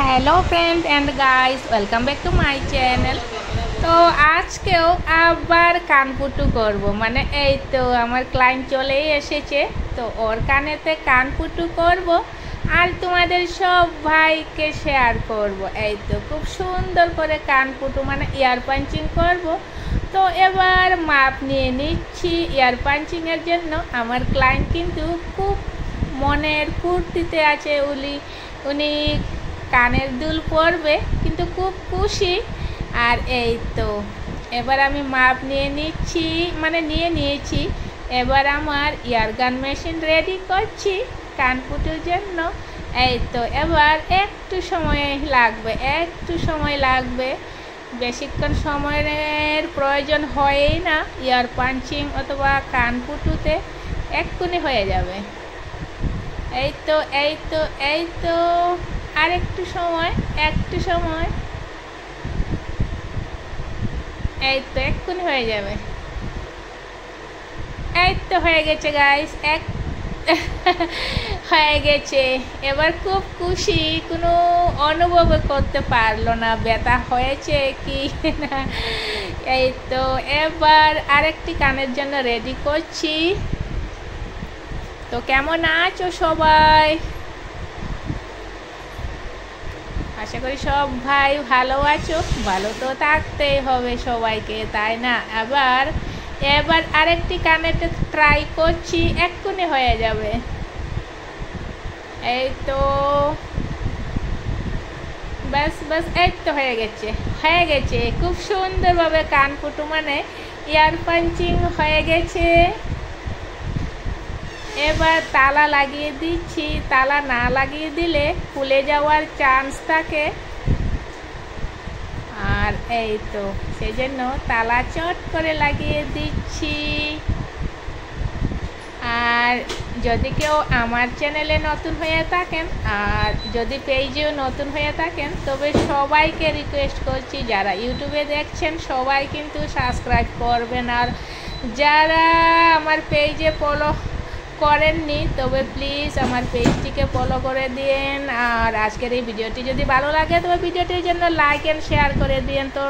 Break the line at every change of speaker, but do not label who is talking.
Hello friends and guys, welcome back to my channel. তো আজকেও আবার কানপুটু করব, মানে এই তো আমার ক্লায়েন্ট চলেই এসেছে, তো ওর কানেতে কানপুটু করব আর তোমাদের সব ভাইকে শেয়ার করব। এই তো খুব সুন্দর করে কানপুটু মানে ইয়ার পাঞ্চিং করব। তো এবার মাপ নিয়ে নিচ্ছি ইয়ার পাঞ্চিংয়ের জন্য। আমার ক্লায়েন্ট কিন্তু খুব মনের ফুর্তিতে আছে, উনি কানের দুল পরবে, কিন্তু খুব খুশি। আর এই তো এবার আমি মাপ নিয়ে নিয়েছি। এবার আমার ইয়ারগান মেশিন রেডি করছি কানপুটুর জন্য। এই তো এবার একটু সময় লাগবে, বেশিক্ষণ সময়ের প্রয়োজন হয়ই না ইয়ার পাঞ্চিং অথবা কানপুটুতে, এক্ষুনি হয়ে যাবে। এই তো আর একটু সময়, এই তো এক্ষুনি হয়ে যাবে। এই তো হয়ে গেছে গাইস, হয়ে গেছে। এবার খুব খুশি, কোনো অনুভব করতে পারলো না ব্যথা হয়েছে কি না। এই তো এবার আরেকটি কানের জন্য রেডি করছি। তো কেমন আছো সবাই? আশা করি সব ভাই ভালো আছো। ভালো তো থাকতেই হবে সবাইকে, তাই না? এবার আরেকটি কানেতে ট্রাই করছি, এক্ষুনি হয়ে যাবে। এই তো ব্যাস এই তো হয়ে গেছে খুব সুন্দরভাবে কানপুটু মানে ইয়ার পাঞ্চিং হয়ে গেছে। এবার তালা লাগিয়ে দিচ্ছি, তালা না লাগিয়ে দিলে খুলে যাওয়ার চান্স থাকে। আর এই তো সেই জন্য তালা চট করে লাগিয়ে দিচ্ছি। আর যদি কেউ আমার চ্যানেলে নতুন হয়ে থাকেন আর যদি পেজেও নতুন হয়ে থাকেন, তবে সবাইকে রিকোয়েস্ট করছি, যারা ইউটিউবে দেখছেন সবাই কিন্তু সাবস্ক্রাইব করবেন। আর যারা আমার পেজে ফলো করেননি, তবে প্লিজ আমার পেজটিকে ফলো করে দিন। আর আজকের এই ভিডিওটি যদি ভালো লাগে তবে ভিডিওটির জন্য লাইক অ্যান্ড শেয়ার করে দিন। তো